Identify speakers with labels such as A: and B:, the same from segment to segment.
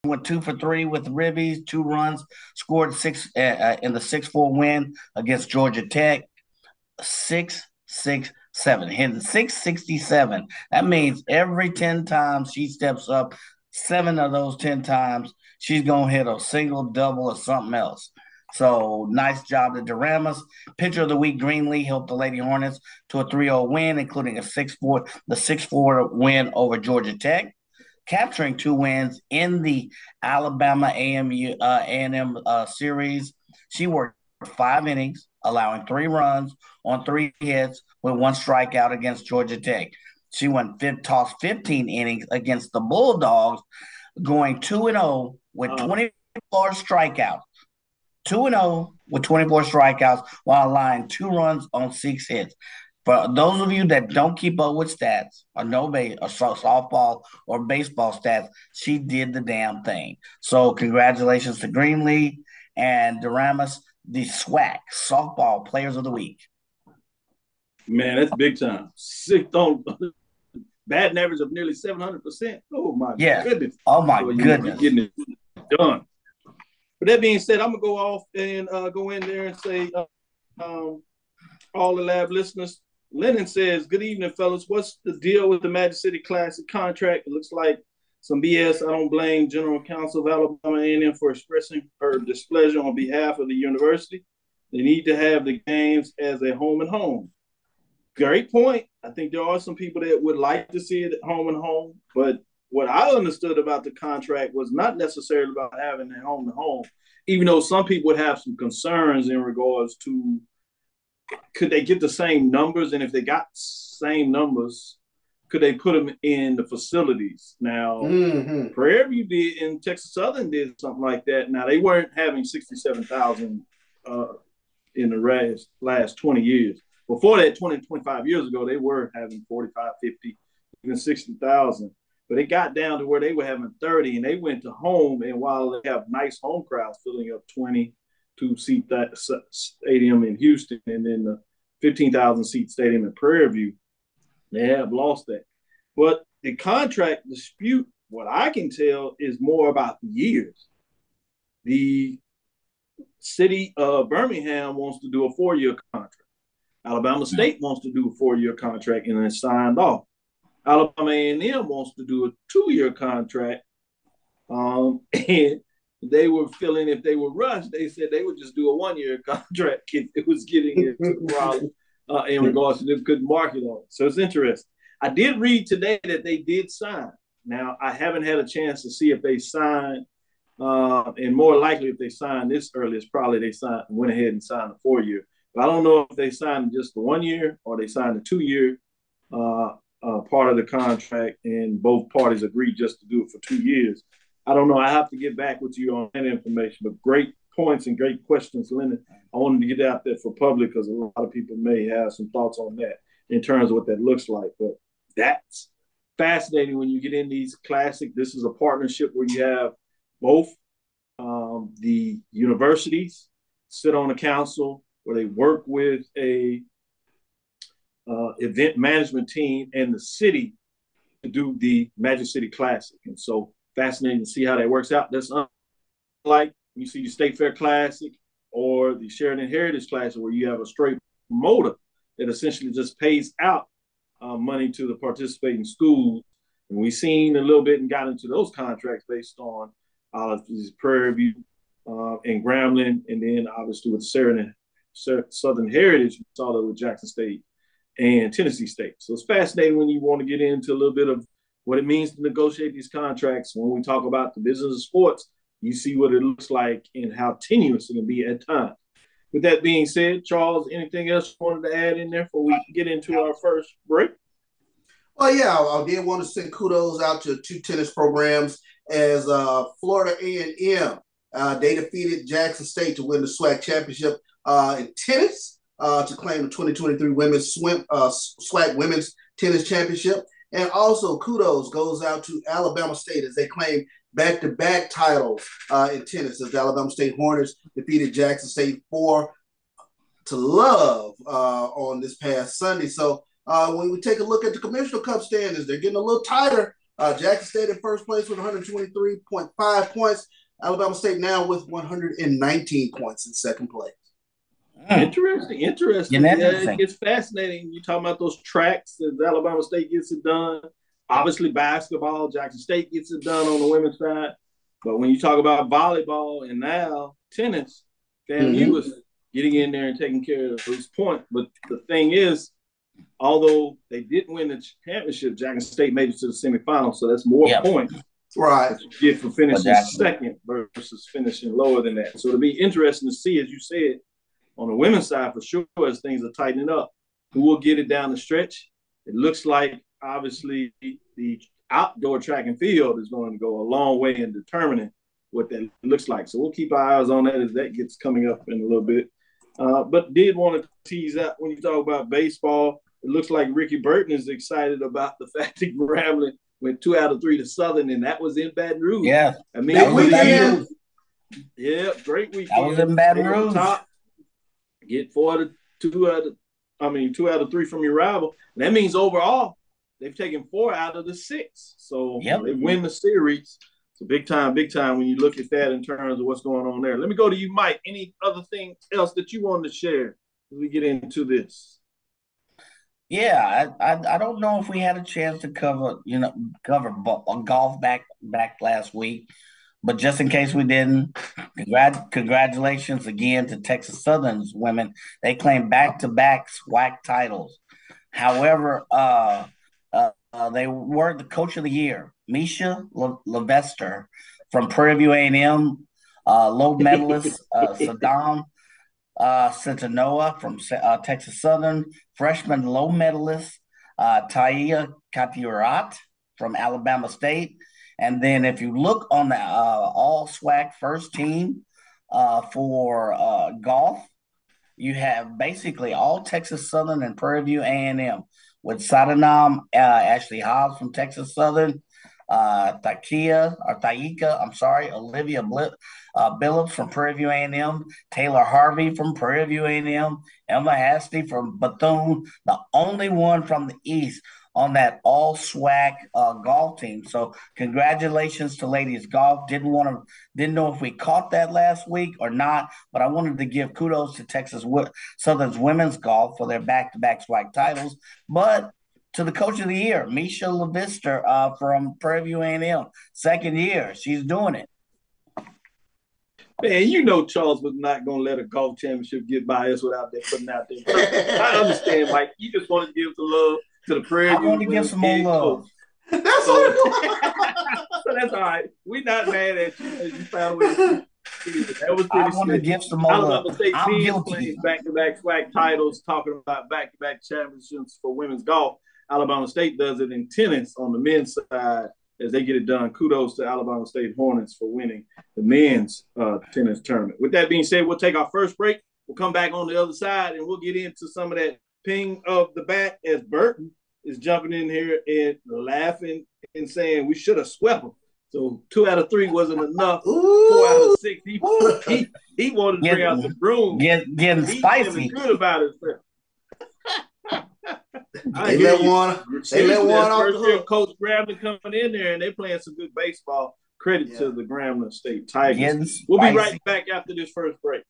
A: went 2 for 3 with ribbies, 2 runs, scored six in the 6-4 win against Georgia Tech. 667, hitting 667. That means every 10 times she steps up, 7 of those 10 times, she's gonna hit a single, double, or something else. So nice job to Doramus. Pitcher of the week, Greenlee, helped the Lady Hornets to a 3-0 win, including the 6-4 win over Georgia Tech, capturing 2 wins in the Alabama A&M series. She worked 5 innings, allowing 3 runs on 3 hits with 1 strikeout against Georgia Tech. She tossed 15 innings against the Bulldogs, going 2-0 with 24 strikeouts. 2-0 with 24 strikeouts while allowing 2 runs on 6 hits. For those of you that don't keep up with stats or softball or baseball stats, she did the damn thing. So congratulations to Greenlee and Doramus, the SWAC, Softball Players of the Week.
B: Man, that's big time. Batting average of nearly 700%. Oh, my goodness.
A: Oh, my goodness.
B: Getting it done. With that being said, I'm going to go off and go in there and say, all the lab listeners, Lennon says, good evening, fellas. What's the deal with the Magic City Classic contract? It looks like some BS. I don't blame General Counsel of Alabama A&M for expressing her displeasure on behalf of the university. They need to have the games as a home and home. Great point. I think there are some people that would like to see it at home and home, but what I understood about the contract was not necessarily about having a home and home, even though some people would have some concerns in regards to could they get the same numbers, and if they got same numbers, could they put them in the facilities? Now, Prairie View did and Texas Southern did something like that. Now, they weren't having 67,000 in the last 20 years. Before that, 20, 25 years ago, they were having 45, 50, even 60,000. But it got down to where they were having 30, and they went to home. And while they have nice home crowds filling up 22-seat stadium in Houston and then the 15,000-seat stadium in Prairie View, they have lost that. But the contract dispute, what I can tell, is more about years. The city of Birmingham wants to do a 4-year contract. Alabama State wants to do a 4-year contract and then signed off. Alabama A&M wants to do a 2-year contract, and they were feeling if they were rushed, they said they would just do a 1-year contract if it was getting it to Raleigh in regards to them couldn't market on it. So it's interesting. I did read today that they did sign. Now, I haven't had a chance to see if they signed, and more likely if they signed this early, it's probably they went ahead and signed a 4-year. But I don't know if they signed just the 1 year or they signed a 2-year part of the contract, and both parties agreed just to do it for 2 years. I don't know. I have to get back with you on that information, but great points and great questions, Lennon. I wanted to get out there for public because a lot of people may have some thoughts on that in terms of what that looks like. But that's fascinating when you get in these classic. This is a partnership where you have both the universities sit on a council where they work with a event management team and the city to do the Magic City Classic. And so fascinating to see how that works out. That's unlike you see the State Fair Classic or the Sheridan Heritage Classic where you have a straight promoter that essentially just pays out money to the participating schools. And we've seen a little bit and got into those contracts based on Prairie View and Grambling, and then obviously with Southern Heritage, we saw that with Jackson State and Tennessee State. So it's fascinating when you want to get into a little bit of what it means to negotiate these contracts. When we talk about the business of sports, you see what it looks like and how tenuous it can be at times. With that being said, Charles, anything else you wanted to add in there before we get into our first break?
C: Well, yeah, I did want to send kudos out to 2 tennis programs as Florida A&M. They defeated Jackson State to win the SWAC championship in tennis to claim the 2023 SWAC Women's Tennis Championship. And also kudos goes out to Alabama State as they claim back-to-back titles in tennis as the Alabama State Hornets defeated Jackson State 4-0 on this past Sunday. So when we take a look at the Commissioner Cup standings, they're getting a little tighter Jackson State in first place with 123.5 points. Alabama State now with 119 points in second place.
B: Interesting. Yeah, it's fascinating. You talking about those tracks as Alabama State gets it done. Obviously, basketball, Jackson State gets it done on the women's side. But when you talk about volleyball and now tennis, FAMU was getting in there and taking care of those points. But the thing is, although they didn't win the championship, Jackson State made it to the semifinals, so that's more points.
C: Right.
B: That you get for finishing second versus finishing lower than that. So it'll be interesting to see, as you said, on the women's side for sure, as things are tightening up, who will get it down the stretch. It looks like, obviously, the outdoor track and field is going to go a long way in determining what that looks like. So we'll keep our eyes on that as that gets coming up in a little bit. But did want to tease out when you talk about baseball, it looks like Ricky Burton is excited about the fact that Grambling went 2 out of 3 to Southern, and that was in Baton Rouge.
A: Yeah.
B: I mean, great weekend.
A: That was in Baton Rouge.
B: Get 2 out of 3 from your rival. And that means overall, they've taken 4 out of the 6. So they win the series. So big time when you look at that in terms of what's going on there. Let me go to you, Mike. Any other thing else that you wanted to share as we get into this?
A: Yeah, I don't know if we had a chance to cover golf back last week, but just in case we didn't, congratulations again to Texas Southern's women. They claimed back-to-back SWAC titles. However, they were the coach of the year, Misha Levester from Prairie View A&M, low medalist Saddam Centenoa from Texas Southern, freshman low medalist Taia Katiurat from Alabama State. And then if you look on the all SWAC first team for golf, you have basically all Texas Southern and Prairie View A&M with Sadanam Ashley Hobbs from Texas Southern, Olivia Billups from Prairie View A&M, Taylor Harvey from Prairie View A&M, Emma Hasty from Bethune, the only one from the East on that all SWAC golf team. So congratulations to ladies golf. Didn't know if we caught that last week or not, but I wanted to give kudos to Texas Southern's women's golf for their back-to-back SWAC titles. But to the coach of the year, Misha Levester from Prairie View A&M, second year, she's doing it.
B: Man, you know Charles was not going to let a golf championship get by us without that putting out there. I understand, Mike. You just want to give the love to the Prairie View.
A: I want to give some more love.
B: So that's all right. We're not mad at you as you found a way to that was pretty
A: I want to give some more love.
B: I'm guilty. Back-to-back SWAC titles, talking about back-to-back championships for women's golf. Alabama State does it in tennis on the men's side as they get it done. Kudos to Alabama State Hornets for winning the men's tennis tournament. With that being said, we'll take our first break. We'll come back on the other side, and we'll get into some of that ping of the bat as Burton is jumping in here and laughing and saying we should have swept them. So 2 out of 3 wasn't enough. 4 out of 6. He wanted to bring out the broom.
A: Getting spicy.
B: He's good about it.
C: They let one off the hook.
B: Coach Grambling coming in there, and they're playing some good baseball. Credit to the Grambling State Tigers. We'll be right back after this first break.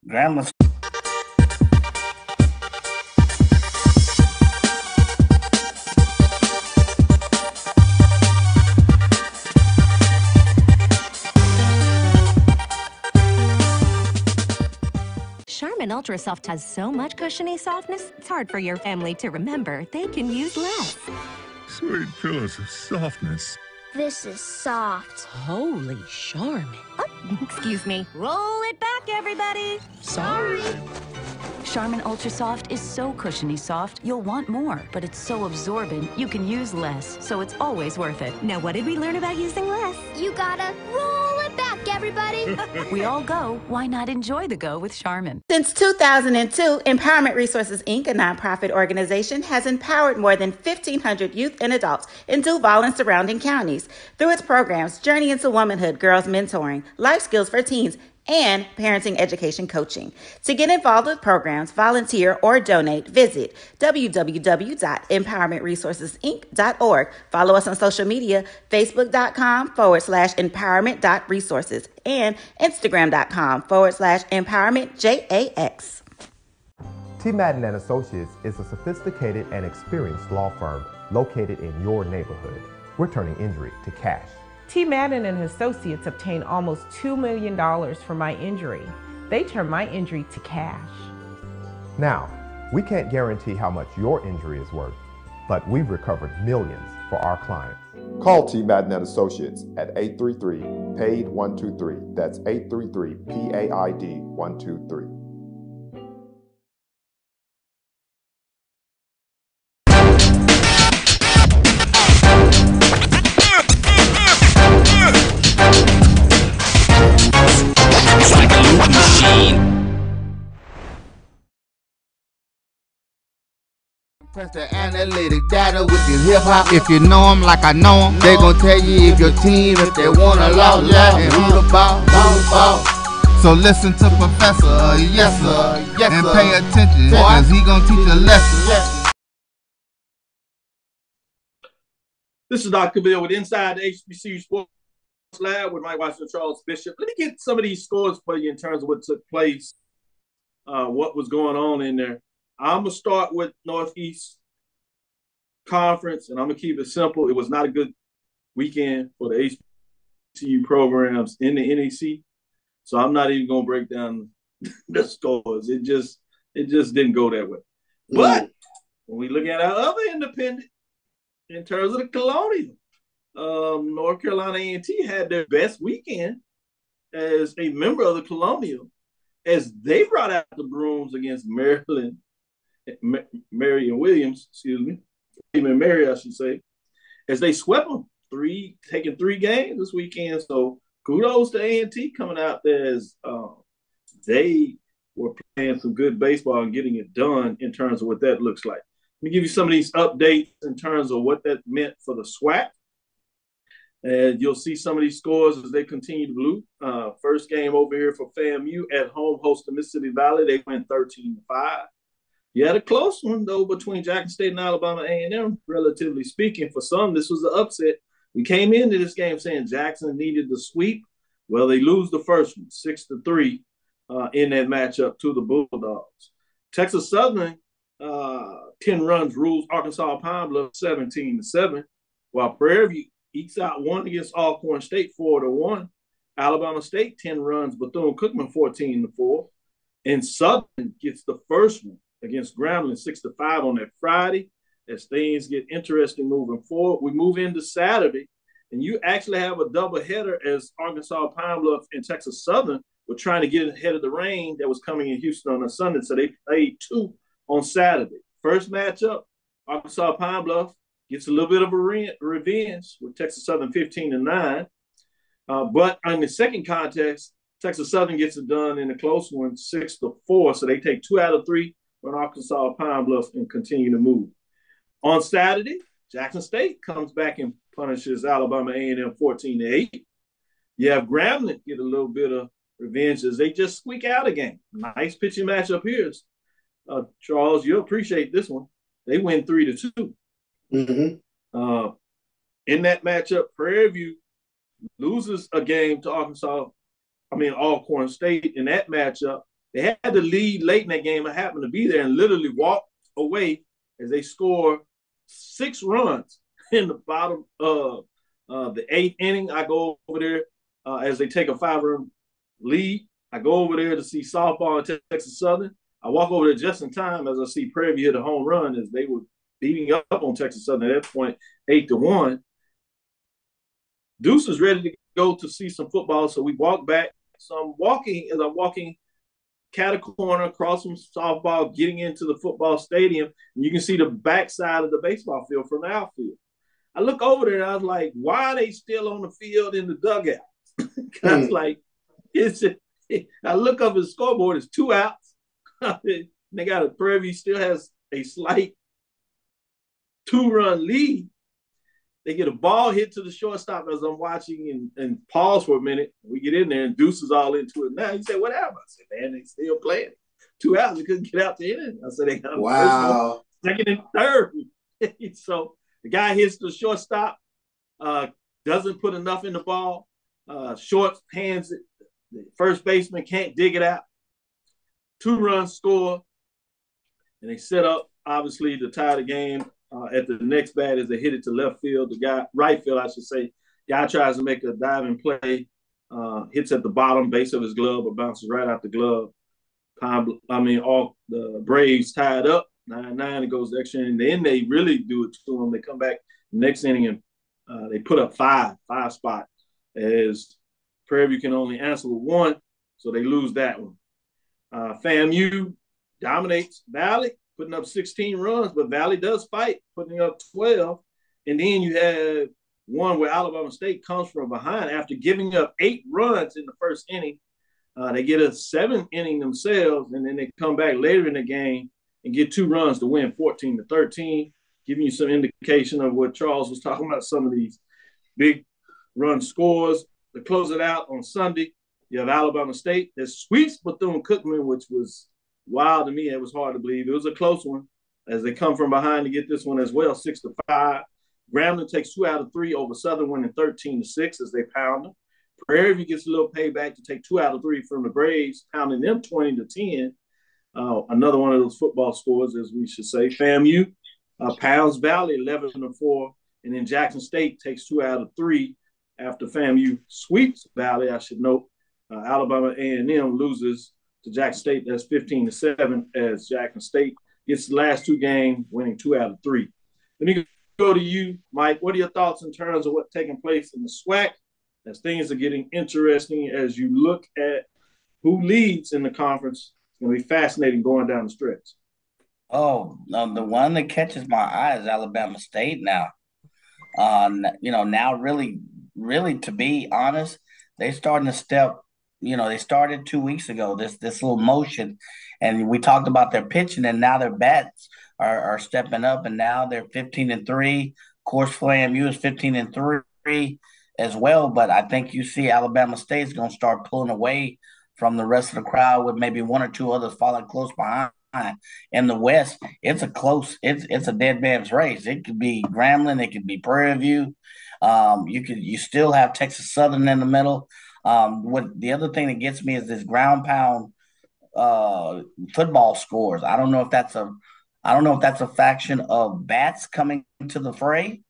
A: Grambling.
D: Charmin Ultra Soft has so much cushiony softness, it's hard for your family to remember they can use less.
E: Sweet pillows of softness.
F: This is soft.
D: Holy Charmin. Oh, excuse me. Roll it back, everybody. Sorry.
G: Charmin Ultra Soft is so cushiony soft, you'll want more, but it's so absorbent, you can use less, so it's always worth it.
D: Now, what did we learn about using less?
F: You gotta roll it back, everybody.
G: We all go. Why not enjoy the go with Charmin?
H: Since 2002, Empowerment Resources, Inc., a nonprofit organization, has empowered more than 1,500 youth and adults in Duval and surrounding counties. Through its programs, Journey into Womanhood, Girls Mentoring, Life Skills for Teens, and parenting education coaching. To get involved with programs, volunteer, or donate, visit www.empowermentresourcesinc.org. Follow us on social media, facebook.com/empowerment.resources and instagram.com/empowermentjax.
I: T. Madden and Associates is a sophisticated and experienced law firm located in your neighborhood. We're turning injury to cash.
J: T. Madden and Associates obtained almost $2 million for my injury. They turned my injury to cash.
I: Now, we can't guarantee how much your injury is worth, but we've recovered millions for our clients.
K: Call T. Madden and Associates at 833-PAID-123. That's 833-PAID-123.
L: Press the analytic data with your hip hop. If you know them like I know them, they gon' tell you if your team, if they wanna lose, and who the ball. So listen to Professor, yes sir, and pay attention, cause he gon' teach a lesson.
B: This is Dr. Cavil with Inside the HBCU Sports Lab with Mike Washington, Charles Bishop. Let me get some of these scores for you in terms of what took place, what was going on in there. I'm going to start with Northeast Conference, and I'm going to keep it simple. It was not a good weekend for the HBCU programs in the NEC, so I'm not even going to break down the scores. It just didn't go that way. But when we look at our other independent, in terms of the Colonial, North Carolina A&T had their best weekend as a member of the Colonial as they brought out the brooms against Maryland. Mary and Williams, even Mary, I should say, as they swept them taking 3 games this weekend. So kudos to A&T coming out there as they were playing some good baseball and getting it done in terms of what that looks like. Let me give you some of these updates in terms of what that meant for the SWAC. And you'll see some of these scores as they continue to blue. First game over here for FAMU at home hosting Mississippi Valley. They went 13-5. You had a close one, though, between Jackson State and Alabama A&M, relatively speaking. For some, this was an upset. We came into this game saying Jackson needed the sweep. Well, they lose the first one, 6-3, in that matchup to the Bulldogs. Texas Southern, 10 runs rules Arkansas Pine Bluff 17-7, while Prairie View ekes out one against Alcorn State 4-1. Alabama State, 10 runs, Bethune-Cookman 14-4. And Southern gets the first one against Grambling 6-5 on that Friday. As things get interesting moving forward, we move into Saturday, and you actually have a doubleheader as Arkansas Pine Bluff and Texas Southern were trying to get ahead of the rain that was coming in Houston on a Sunday, so they played 2 on Saturday. First matchup, Arkansas Pine Bluff gets a little bit of a revenge with Texas Southern 15-9. But on the second contest, Texas Southern gets it done in a close one, 6-4. So they take 2 out of 3 on Arkansas Pine Bluff and continue to move. On Saturday, Jackson State comes back and punishes Alabama A&M 14-8. You have Grambling get a little bit of revenge as they just squeak out a game. Nice pitching matchup here. Charles, you'll appreciate this one. They win 3-2.
C: Mm-hmm.
B: In that matchup, Prairie View loses a game to Alcorn State in that matchup. They had the lead late in that game. I happened to be there and literally walked away as they score 6 runs in the bottom of the 8th inning. I go over there as they take a 5-run lead. I go over there to see softball in Texas Southern. I walk over there just in time as I see Prairie View hit a home run as they were beating up on Texas Southern at that point, 8-1. Deuce is ready to go to see some football, so we walk back. So I'm walking cat-a-corner across from softball, getting into the football stadium, and you can see the backside of the baseball field from the outfield. I look over there, and I was like, why are they still on the field in the dugout? I was like, I look up at the scoreboard, it's 2 outs. They got a Prairie View still has a slight 2-run lead. They get a ball hit to the shortstop as I'm watching and pause for a minute. We get in there and Deuce is all into it. Now he said, "What happened?" I said, "Man, they still playing. 2 outs. They couldn't get out the inning." I said, "They got
C: wow.
B: Second and third." So the guy hits the shortstop, doesn't put enough in the ball. Short hands it. The first baseman can't dig it out. 2 runs score, and they set up obviously to tie the game. At the next bat as they hit it to left field. The guy, right field, I should say, guy tries to make a diving play, hits at the bottom base of his glove, but bounces right out the glove. All the Braves tied up 9-9. It goes to extra inning. Then they really do it to them. They come back next inning and they put up five spot as Prairie View can only answer with 1, so they lose that one. FAMU dominates Valley, putting up 16 runs, but Valley does fight, putting up 12. And then you have one where Alabama State comes from behind after giving up 8 runs in the first inning. They get a 7th inning themselves, and then they come back later in the game and get 2 runs to win 14-13, giving you some indication of what Charles was talking about, some of these big run scores. To close it out on Sunday, you have Alabama State that sweeps Bethune-Cookman, which was wild to me. It was hard to believe. It was a close one as they come from behind to get this one as well, 6-5. Grambling takes 2 out of 3 over Southern, winning 13-6 as they pound them. Prairie View gets a little payback to take 2 out of 3 from the Braves, pounding them 20-10. Another one of those football scores, as we should say. FAMU pounds Valley 11-4, and then Jackson State takes 2 out of 3 after FAMU sweeps Valley. I should note Alabama A&M loses to Jackson State. That's 15-7 as Jackson State gets the last 2 games, winning 2 out of 3. Let me go to you, Mike. What are your thoughts in terms of what's taking place in the SWAC as things are getting interesting as you look at who leads in the conference? It's going to be fascinating going down the stretch.
A: Oh, the one that catches my eye is Alabama State now. Now really, to be honest, they're starting to step. They started 2 weeks ago, this little motion, and we talked about their pitching, and now their bats are stepping up, and now they're 15-3. Of course, FAMU is 15-3 as well, but I think you see Alabama State is going to start pulling away from the rest of the crowd with maybe 1 or 2 others following close behind. In the West, it's a dead man's race. It could be Grambling, it could be Prairie View. You still have Texas Southern in the middle. What the other thing that gets me is this ground pound football scores. I don't know if that's a faction of bats coming to the fray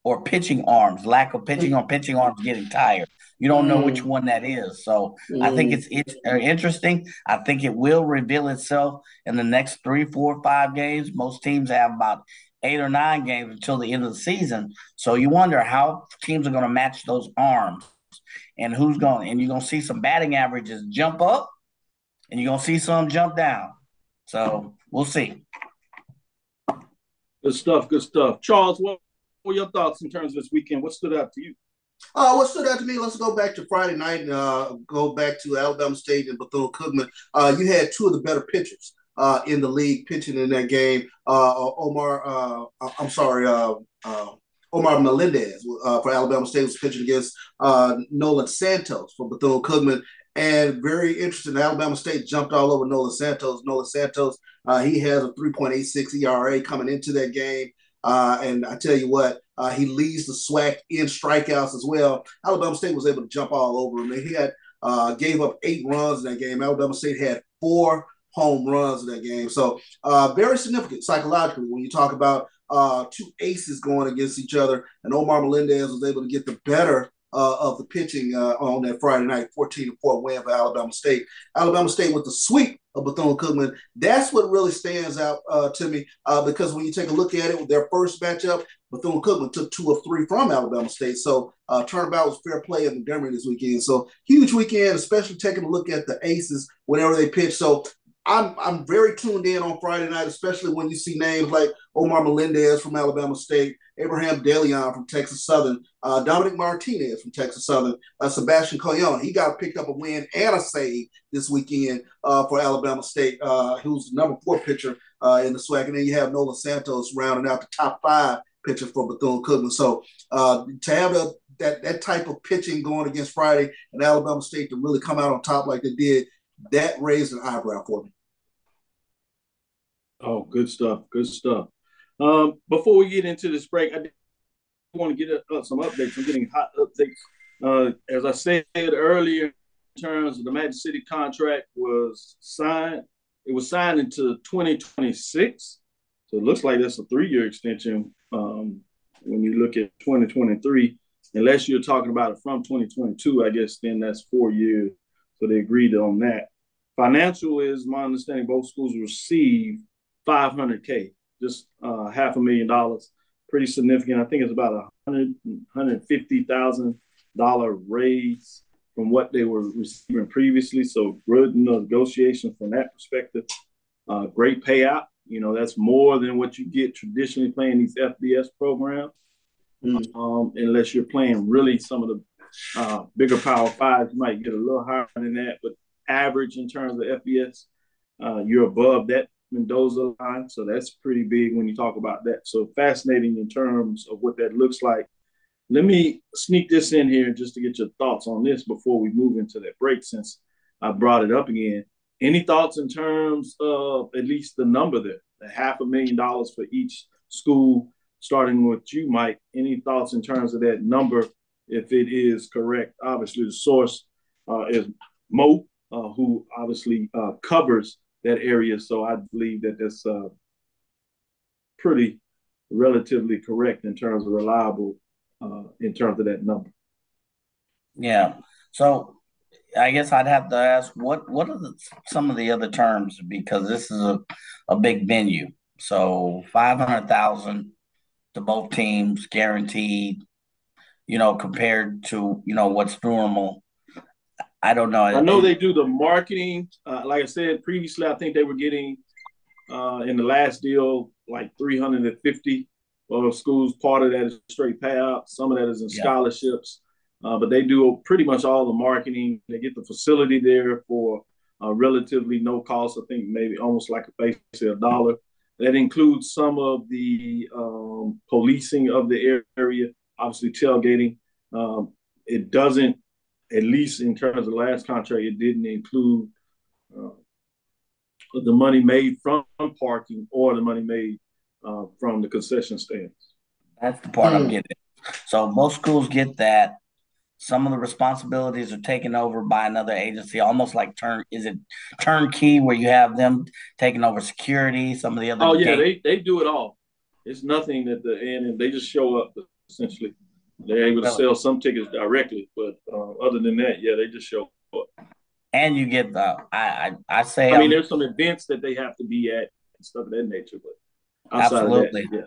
A: or pitching arms, lack of pitching or pitching arms getting tired. You don't know which one that is. So I think it's interesting. I think it will reveal itself in the next 3, 4, 5 games. Most teams have about 8 or 9 games until the end of the season. So you wonder how teams are going to match those arms and you're going to see some batting averages jump up and you're going to see some jump down. So we'll see.
B: Good stuff. Charles, what were your thoughts in terms of this weekend? What stood out to you?
C: What stood out to me, let's go back to Friday night and go back to Alabama State and Bethune-Cookman. You had 2 of the better pitchers in the league pitching in that game. Omar Melendez for Alabama State was pitching against Nolan Santos for Bethune-Cookman. And very interesting, Alabama State jumped all over Nolan Santos. He has a 3.86 ERA coming into that game. And I tell you what, he leads the SWAC in strikeouts as well. Alabama State was able to jump all over him. He had gave up 8 runs in that game. Alabama State had 4 home runs in that game. So very significant psychologically when you talk about 2 aces going against each other. And Omar Melendez was able to get the better of the pitching on that Friday night, 14-4 win for Alabama State. Alabama State with the sweep of Bethune-Cookman. That's what really stands out to me because when you take a look at it with their first matchup, Bethune-Cookman took 2 of 3 from Alabama State. So turnabout was fair play in Montgomery this weekend. So huge weekend, especially taking a look at the aces whenever they pitch. So I'm very tuned in on Friday night, especially when you see names like Omar Melendez from Alabama State, Abraham DeLeon from Texas Southern, Dominic Martinez from Texas Southern, Sebastian Colon. He got picked up a win and a save this weekend for Alabama State, who's the number 4 pitcher in the SWAC. And then you have Nolan Santos rounding out the top 5 pitching for Bethune-Cookman. So to have that type of pitching going against Friday and Alabama State to really come out on top like they did, that raised an eyebrow for me.
B: Oh, good stuff. Good stuff. Before we get into this break, I want to get some updates. I'm getting hot updates. As I said earlier, in terms of the Magic City contract was signed. It was signed into 2026. So it looks like that's a 3-year extension when you look at 2023. Unless you're talking about it from 2022, I guess then that's 4 years. So they agreed on that. Financial is my understanding both schools receive $500K, just $500,000. Pretty significant. I think it's about $150,000 raise from what they were receiving previously. So good negotiations from that perspective. Great payout. That's more than what you get traditionally playing these FBS programs. Unless you're playing really some of the bigger Power Fives, you might get a little higher than that. But average in terms of FBS, you're above that Mendoza line. So that's pretty big when you talk about that. So fascinating in terms of what that looks like. Let me sneak this in here just to get your thoughts on this before we move into that break, since I brought it up again. Any thoughts in terms of at least the number there, the $500,000 for each school, starting with you, Mike? Any thoughts in terms of that number, if it is correct? Obviously, the source is Mo, who obviously covers that area. So I believe that that's pretty relatively correct in terms of reliable in terms of that number.
A: Yeah. So I guess I'd have to ask what are some of the other terms, because this is a big venue. So 500,000 to both teams guaranteed, compared to, what's normal. I don't know.
B: I know they do the marketing. Like I said previously, I think they were getting in the last deal like 350 schools. Part of that is straight payout. Some of that is in scholarships. But they do pretty much all the marketing. They get the facility there for relatively no cost. I think maybe almost like basically $1. That includes some of the policing of the area, obviously tailgating. It doesn't, at least in terms of the last contract, it didn't include the money made from parking or the money made from the concession stands.
A: That's the part I'm getting. So most schools get that. Some of the responsibilities are taken over by another agency, almost like turnkey, where you have them taking over security, some of the other.
B: Oh, yeah, they do it all. It's nothing at the end, and they just show up, essentially. They're able to sell some tickets directly, but other than that, yeah, they just show up.
A: And you get I
B: mean, there's some events that they have to be at and stuff of that nature, but
A: absolutely.
B: Of that, yeah.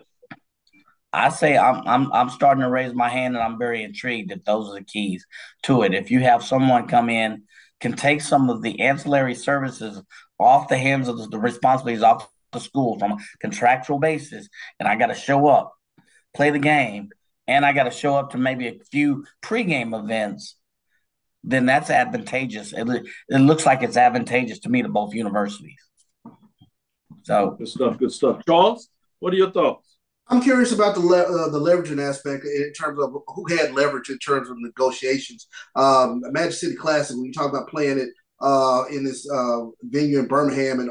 A: I say I'm starting to raise my hand, and I'm very intrigued that those are the keys to it. If you have someone come in, can take some of the ancillary services off the hands of the responsibilities off the school from a contractual basis, and I got to show up, play the game, and I got to show up to maybe a few pregame events, then that's advantageous. It looks like it's advantageous to me to both universities. So
B: good stuff. Charles, what are your thoughts?
C: I'm curious about the leveraging aspect in terms of who had leverage in terms of negotiations. Magic City Classic, when you talk about playing it in this venue in Birmingham, and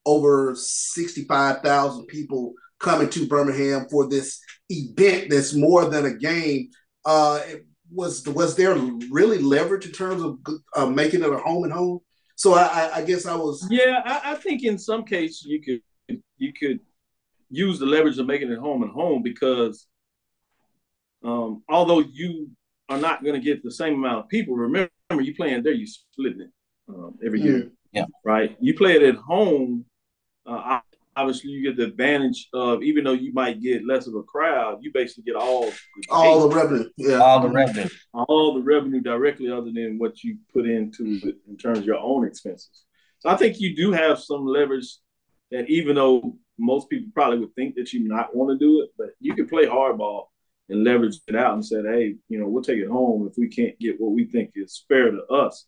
C: over 65,000 people coming to Birmingham for this event that's more than a game, was there really leverage in terms of making it a home and home? So I guess I was.
B: Yeah, I think in some cases you could use the leverage of making it home and home, because although you are not going to get the same amount of people, remember you playing there, you split it every year.
A: Yeah.
B: Right. You play it at home. Obviously, you get the advantage of, even though you might get less of a crowd, you basically get all
C: the revenue. Yeah.
B: All the revenue directly, other than what you put into it in terms of your own expenses. So I think you do have some leverage that, even though most people probably would think that you not want to do it, but you can play hardball and leverage it out and say, hey, we'll take it home if we can't get what we think is fair to us.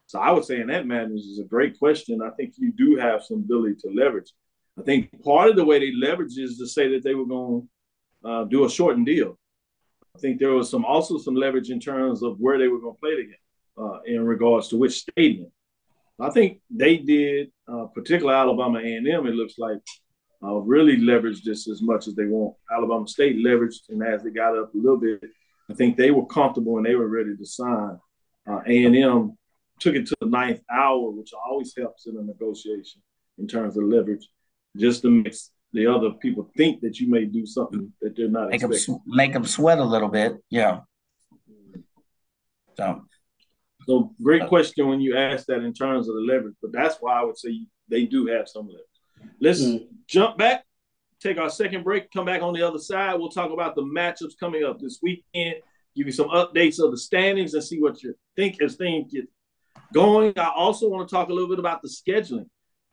B: So I would say in that manner, this is a great question. I think you do have some ability to leverage. I think part of the way they leverage is to say that they were going do a shortened deal. I think there was also some leverage in terms of where they were going to play the game in regards to which stadium. I think they did, particularly Alabama A&M, it looks like, really leveraged this as much as they want. Alabama State leveraged, and as they got up a little bit, I think they were comfortable and they were ready to sign. A&M took it to the 9th hour, which always helps in a negotiation in terms of leverage, just to make the other people think that you may do something that they're not expecting.
A: Make them sweat a little bit, yeah.
B: So great question when you ask that in terms of the leverage, but that's why I would say they do have some leverage. Let's jump back, take our second break, come back on the other side. We'll talk about the matchups coming up this weekend, give you some updates of the standings and see what you think as things get going. I also want to talk a little bit about the scheduling.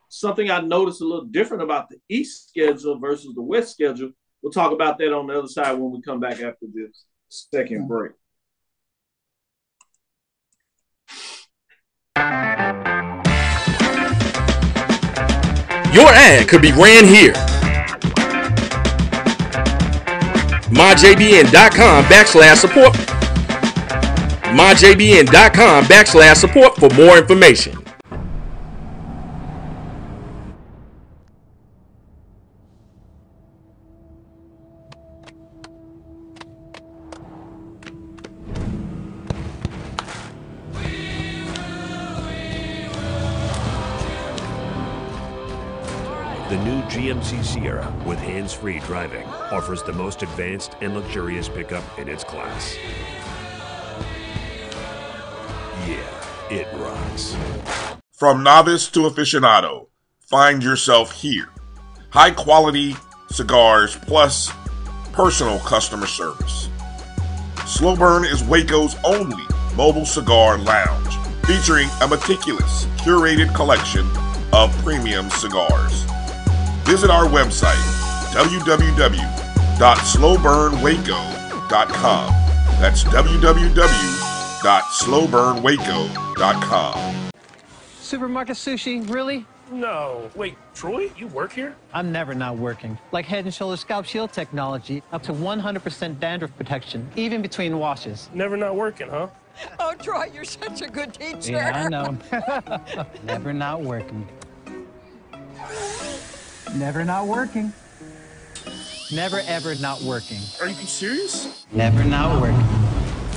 B: Something I noticed a little different about the East schedule versus the West schedule. We'll talk about that on the other side when we come back after this second break.
M: Your ad could be ran here. MyJBN.com/support. MyJBN.com/support for more information.
N: The new GMC Sierra with hands-free driving offers the most advanced and luxurious pickup in its class. Yeah, it rocks.
O: From novice to aficionado, find yourself here. High quality cigars plus personal customer service. Slow Burn is Waco's only mobile cigar lounge, featuring a meticulous, curated collection of premium cigars. Visit our website, www.slowburnwaco.com. That's www.slowburnwaco.com.
P: Supermarket sushi, really?
Q: No. Wait, Troy, you work here?
P: I'm never not working. Like Head & Shoulders Scalp Shield technology, up to 100% dandruff protection, even between washes.
Q: Never not working, huh?
R: Oh, Troy, you're such a good teacher.
P: Yeah, I know. Never not working. Never not working. Never ever not working.
Q: Are you serious?
P: Never not working.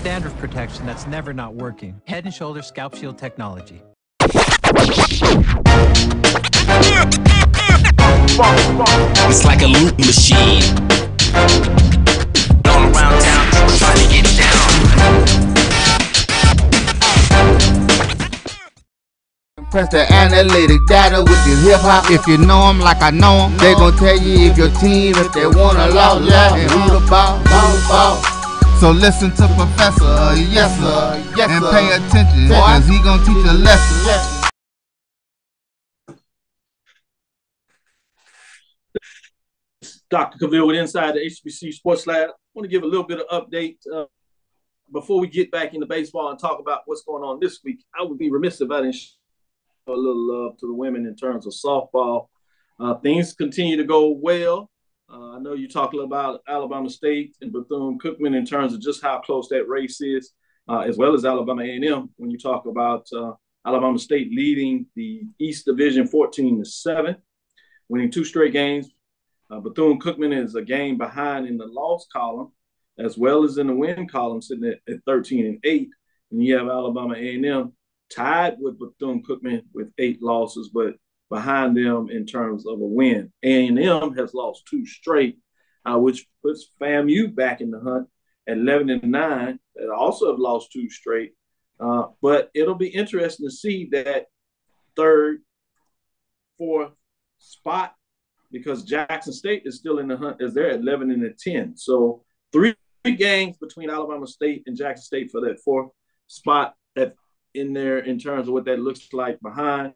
P: Dandruff protection that's never not working. Head & Shoulders Scalp Shield technology.
S: It's like a loop machine. All around town, people trying to get down.
L: Press the analytic data with your hip hop. If you know them like I know them, they gon' tell you if your team, if they wanna lose, and who the ball. So listen to Professor, yes sir, and pay attention, cause he gon' teach a lesson.
B: Dr. Cavil with Inside the HBCU Sports Lab. I want to give a little bit of update before we get back into baseball and talk about what's going on this week. I would be remiss if I didn't show a little love to the women in terms of softball. Things continue to go well. I know you talked about Alabama State and Bethune-Cookman in terms of just how close that race is, as well as Alabama A&M when you talk about Alabama State leading the East Division 14-7, winning 2 straight games. Bethune-Cookman is a game behind in the loss column, as well as in the win column, sitting at 13-8. And you have Alabama A&M tied with Bethune-Cookman with 8 losses, but behind them in terms of a win. A&M has lost 2 straight, which puts FAMU back in the hunt at 11-9. They also have lost 2 straight. But it'll be interesting to see that 3rd, 4th spot, because Jackson State is still in the hunt as they're at 11-10. So 3 games between Alabama State and Jackson State for that 4th spot in there in terms of what that looks like behind.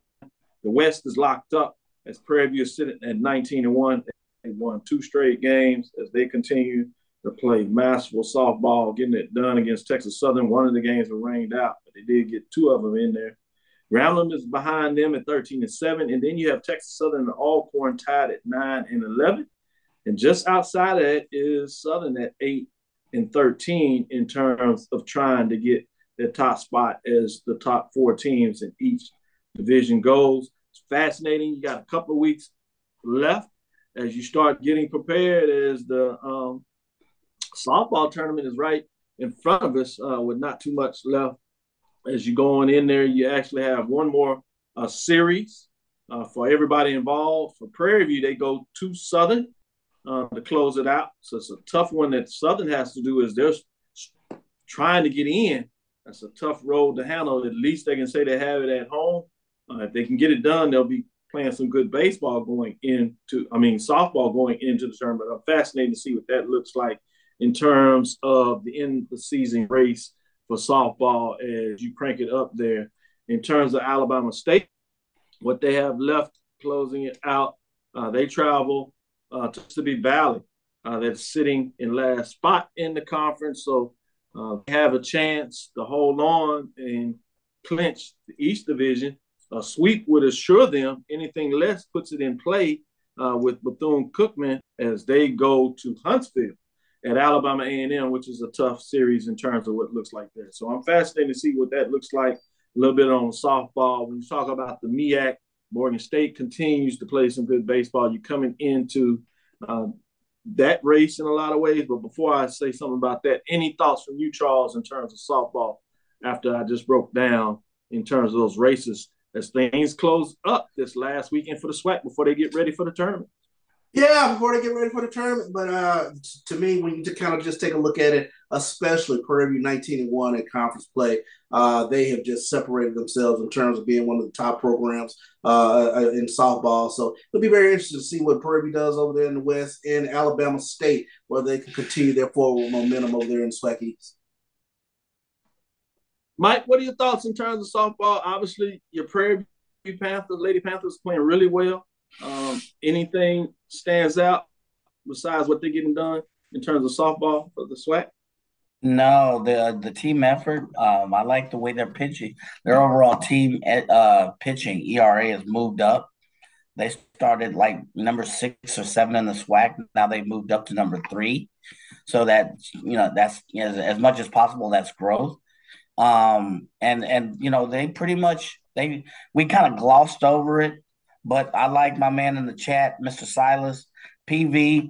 B: The West is locked up as Prairie View is sitting at 19-1. They won 2 straight games as they continue to play masterful softball, getting it done against Texas Southern. One of the games were rained out, but they did get 2 of them in there. Grambling is behind them at 13-7, and then you have Texas Southern and Alcorn tied at 9-11. And just outside of that is Southern at 8-13 in terms of trying to get their top spot as the top 4 teams in each division goes. It's fascinating. You got a couple of weeks left as you start getting prepared, as the softball tournament is right in front of us with not too much left. As you go on in there, you actually have one more series for everybody involved. For Prairie View, they go to Southern to close it out. So it's a tough one that Southern has to do, is they're trying to get in. That's a tough road to handle. At least they can say they have it at home. If they can get it done, they'll be playing some good softball going into the tournament. I'm fascinated to see what that looks like in terms of the end of the season race for softball as you crank it up there. In terms of Alabama State, what they have left closing it out, they travel to Mississippi Valley. That's sitting in last spot in the conference. So they have a chance to hold on and clinch the East Division. A sweep would assure them. Anything less puts it in play with Bethune-Cookman as they go to Huntsville at Alabama A&M, which is a tough series in terms of what it looks like there. So I'm fascinated to see what that looks like. A little bit on softball. When you talk about the MEAC, Morgan State continues to play some good baseball. You're coming into that race in a lot of ways. But before I say something about that, any thoughts from you, Charles, in terms of softball after I just broke down in terms of those races as things close up this last weekend for the SWAC before they get ready for the tournament?
C: Yeah, before they get ready for the tournament. But to me, when you kind of just take a look at it, especially Prairie View 19-1 in conference play, they have just separated themselves in terms of being one of the top programs in softball. So it'll be very interesting to see what Prairie View does over there in the West, and Alabama State, whether they can continue their forward momentum over there in the SWAC East.
B: Mike, what are your thoughts in terms of softball? Obviously, your Prairie View Panthers, Lady Panthers, playing really well. Anything stands out besides what they're getting done in terms of softball for the SWAC?
A: No, the team effort. I like the way they're pitching. Their overall team pitching ERA has moved up. They started like number 6 or 7 in the SWAC. Now they've moved up to number 3. So that that's as much as possible. That's growth. And they pretty much we kind of glossed over it. But I like my man in the chat, Mr. Silas, PV.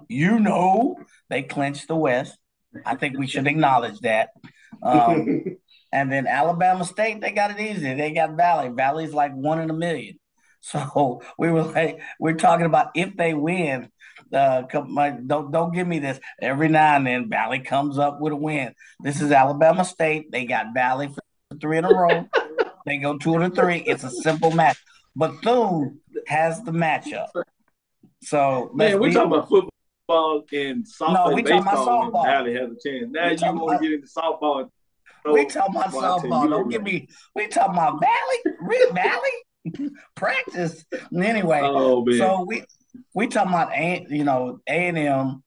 A: They clinched the West. I think we should acknowledge that. And then Alabama State, they got it easy. They got Valley. Valley's like 1 in a million. So we're talking about if they win. Don't give me this. Every now and then, Valley comes up with a win. This is Alabama State. They got Valley for 3 in a row. They go 2-3. It's a simple match. Bethune has the matchup. So
B: man, we're talking about football and softball.
A: No, we talking about softball.
B: Valley has a chance. Now you want to get into softball.
A: We talking about softball. Don't give me. We talking about Valley practice. Anyway, so we talking about A&M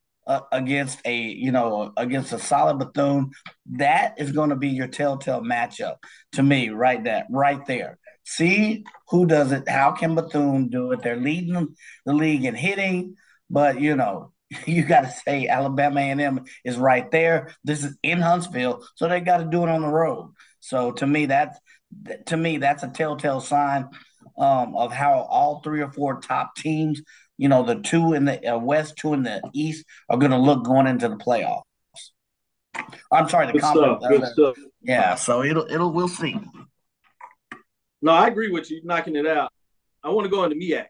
A: against a solid Bethune. That is going to be your telltale matchup to me, right there. See who does it. How can Bethune do it? They're leading the league in hitting, but you got to say Alabama A&M is right there. This is in Huntsville, so they got to do it on the road. So to me, that's a telltale sign of how all 3 or 4 top teams, the 2 in the West, 2 in the East, are going to look going into the playoffs. I'm sorry, the conference.
B: Good stuff.
A: Yeah, so we'll see.
B: No, I agree with you, knocking it out. I want to go into MEAC.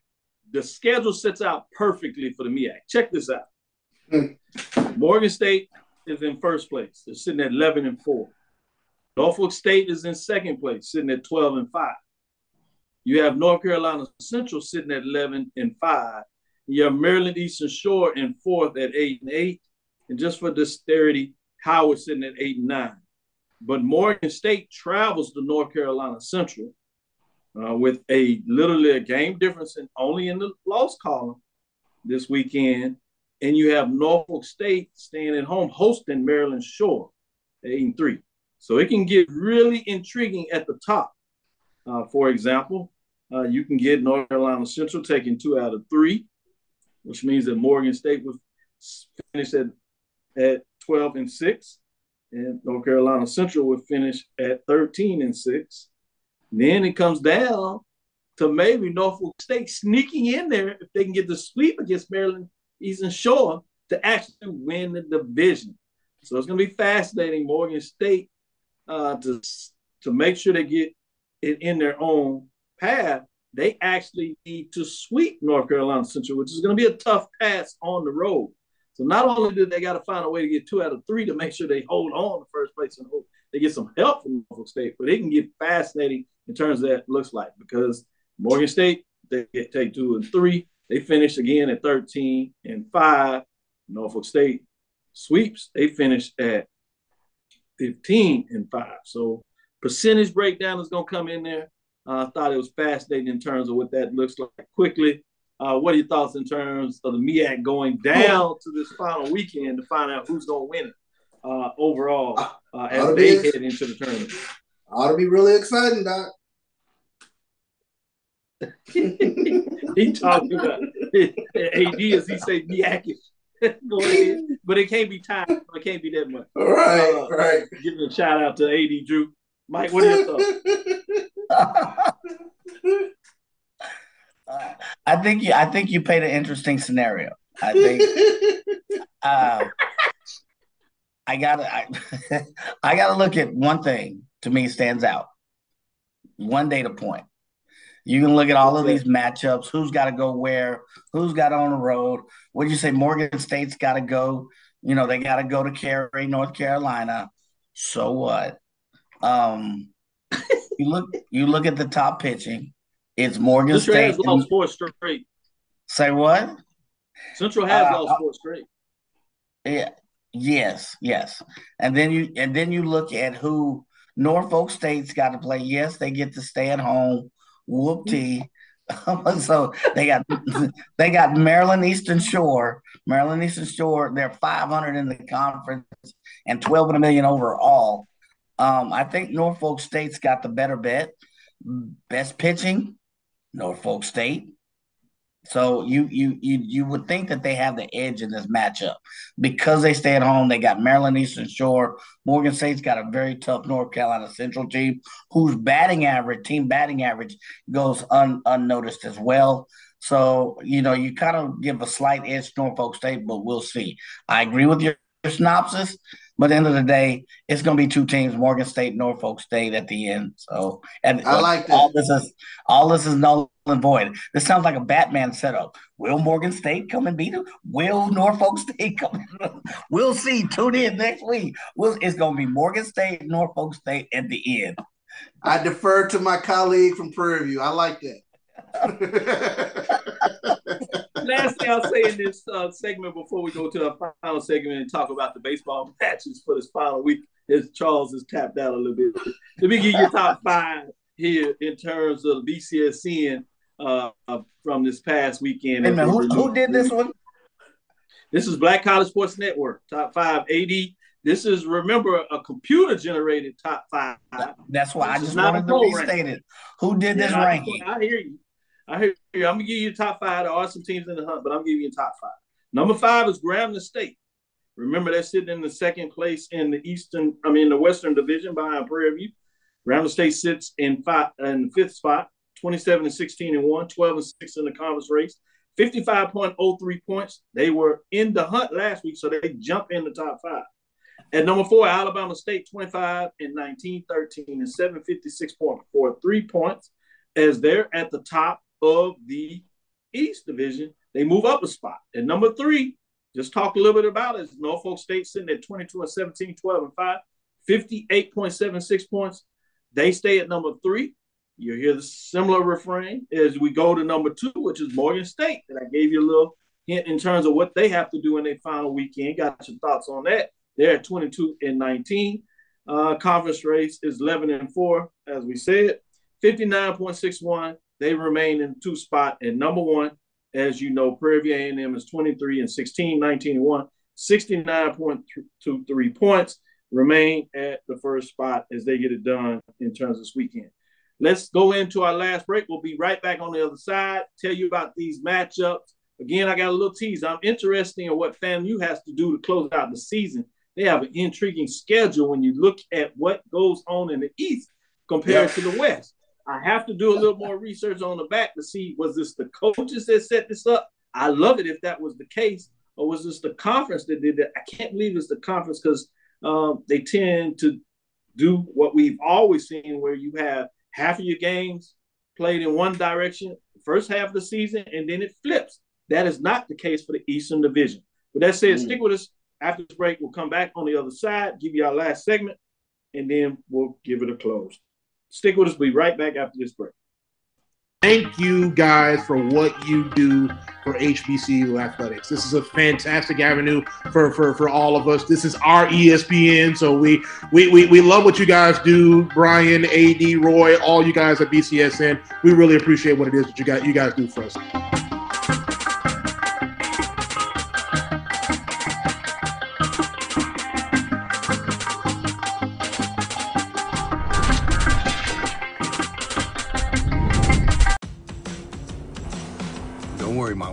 B: The schedule sets out perfectly for the MEAC. Check this out. Morgan State is in first place. They're sitting at 11-4. Norfolk State is in second place, sitting at 12-5. You have North Carolina Central sitting at 11-5. You have Maryland Eastern Shore in fourth at 8-8. And just for dexterity, Howard sitting at 8-9. But Morgan State travels to North Carolina Central with literally a game difference only in the loss column this weekend. And you have Norfolk State staying at home hosting Maryland Shore at 8-3. So it can get really intriguing at the top. For example, you can get North Carolina Central taking 2 out of 3, which means that Morgan State would finish at 12-6, and North Carolina Central would finish at 13-6. Then it comes down to maybe Norfolk State sneaking in there if they can get the sweep against Maryland Eastern Shore to actually win the division. So it's going to be fascinating. Morgan State to make sure they get it in their own path. They actually need to sweep North Carolina Central, which is going to be a tough task on the road. So not only do they got to find a way to get 2 out of 3 to make sure they hold on to first place and hope they get some help from Norfolk State, but it can get fascinating in terms of that looks like, because Morgan State, they take 2 and 3. They finish again at 13-5. Norfolk State sweeps. They finish at 15-5. So percentage breakdown is going to come in there. I thought it was fascinating in terms of what that looks like quickly. What are your thoughts in terms of the MEAC going down to this final weekend to find out who's going to win it overall as they head into the tournament?
C: Ought to be really exciting, Doc.
B: He talking about AD as he say MEAC. Go ahead. But it can't be tied. It can't be that much.
C: Right.
B: Giving a shout out to AD Drew. Mike, what are your thoughts?
A: I think you paid an interesting scenario. I think I gotta look at one thing to me stands out. One data point. You can look at all of these matchups. Who's got to go where? Who's got on the road? What did you say? Morgan State's got to go. You know, they got to go to Cary, North Carolina. So what? You look at the top pitching. It's Morgan
B: Central
A: State.
B: Has lost 4 straight.
A: Say what?
B: Central has lost 4 straight.
A: Yeah. Yes. And then you look at who Norfolk State's got to play. Yes, they get to stay at home. Whoop-tee. So they got Maryland Eastern Shore. They're 500 in the conference and 12 and $1 million overall. I think Norfolk State's got the better bet. Best pitching, Norfolk State. So you would think that they have the edge in this matchup because they stay at home. They got Maryland Eastern Shore. Morgan State's got a very tough North Carolina Central team whose team batting average goes unnoticed as well. So, you kind of give a slight edge to Norfolk State, but we'll see. I agree with your synopsis, but at the end of the day, it's going to be 2 teams, Morgan State, Norfolk State at the end. So, and
C: I like that.
A: All this is null and void. This sounds like a Batman setup. Will Morgan State come and beat them? Will Norfolk State come? We'll see. Tune in next week. It's going to be Morgan State, Norfolk State at the end.
C: I defer to my colleague from Prairie View. I like that.
B: Last thing I'll say in this segment before we go to our final segment and talk about the baseball matches for this final week is Charles is tapped out a little bit. Let me give you your top 5 here in terms of BCSN from this past weekend.
A: Wait a minute, who did this one?
B: This is Black College Sports Network, top 5 AD. This is, remember, a computer-generated top 5.
A: That's why I just wanted to restate it. Who did this ranking?
B: I hear you. I'm going to give you top 5. There are some teams in the hunt, but I'm giving you top 5. Number 5 is Grambling State. Remember, they're sitting in the second place in the Western Division behind Prairie View. Grambling State sits in the 5th spot, 27-16-1, 12-6 in the conference race, 55.03 points. They were in the hunt last week, so they jump in the top 5. At number 4, Alabama State, 25-19, 13, and 756.43 points. As they're at the top of the East Division, they move up a spot. At number 3, just talk a little bit about it. Norfolk State sitting at 22-17, 12-5, 58.76 points. They stay at number 3. You'll hear the similar refrain as we go to number 2, which is Morgan State. And I gave you a little hint in terms of what they have to do in their final weekend. Got your thoughts on that? They're at 22-19. Conference race is 11-4, as we said. 59.61. They remain in 2 spot at number 1. As you know, Prairie View A&M is 23-16, 19-1, 69.23 points. Remain at the first spot as they get it done in terms of this weekend. Let's go into our last break. We'll be right back on the other side, tell you about these matchups, Again, I got a little tease. I'm interested in what FAMU has to do to close out the season. They have an intriguing schedule when you look at what goes on in the East compared to the West. I have to do a little more research on the back to see, was this the coaches that set this up? I love it if that was the case, or was this the conference that did that? I can't believe it's the conference because they tend to do what we've always seen, where you have half of your games played in one direction, first half of the season, and then it flips. That is not the case for the Eastern Division. With that said, stick with us. After this break, we'll come back on the other side, give you our last segment, and then we'll give it a close. Stick with us. We'll be right back after this break.
T: Thank you guys for what you do for HBCU athletics. This is a fantastic avenue for all of us. This is our ESPN, so we love what you guys do. Brian, AD, Roy, all you guys at BCSN. We really appreciate what it is that you guys do for us.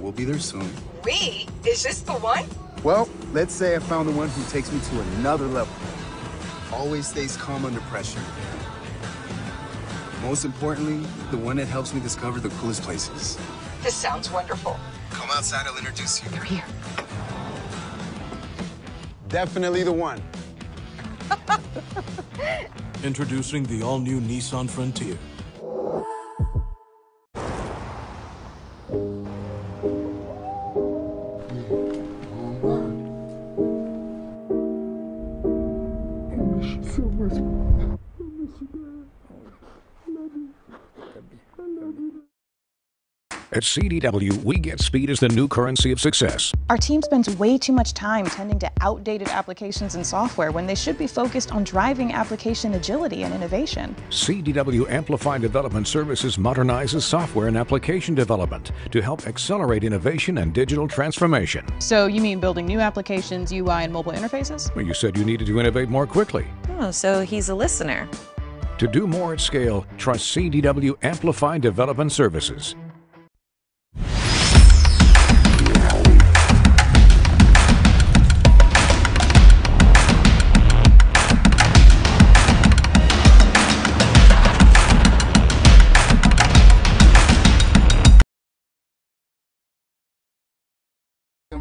U: We'll be there soon.
R: We? Is this the one?
U: Well, let's say I found the one who takes me to another level. Always stays calm under pressure. Most importantly, the one that helps me discover the coolest places.
R: This sounds wonderful.
U: Come outside, I'll introduce you.
R: They're here.
U: Definitely the one.
V: Introducing the all-new Nissan Frontier.
W: At CDW, we get speed as the new currency of success.
X: Our team spends way too much time tending to outdated applications and software when they should be focused on driving application agility and innovation.
W: CDW Amplified Development Services modernizes software and application development to help accelerate innovation and digital transformation.
X: So you mean building new applications, UI, and mobile interfaces?
W: Well, you said you needed to innovate more quickly.
Y: Oh, so he's a listener.
W: To do more at scale, trust CDW Amplified Development Services.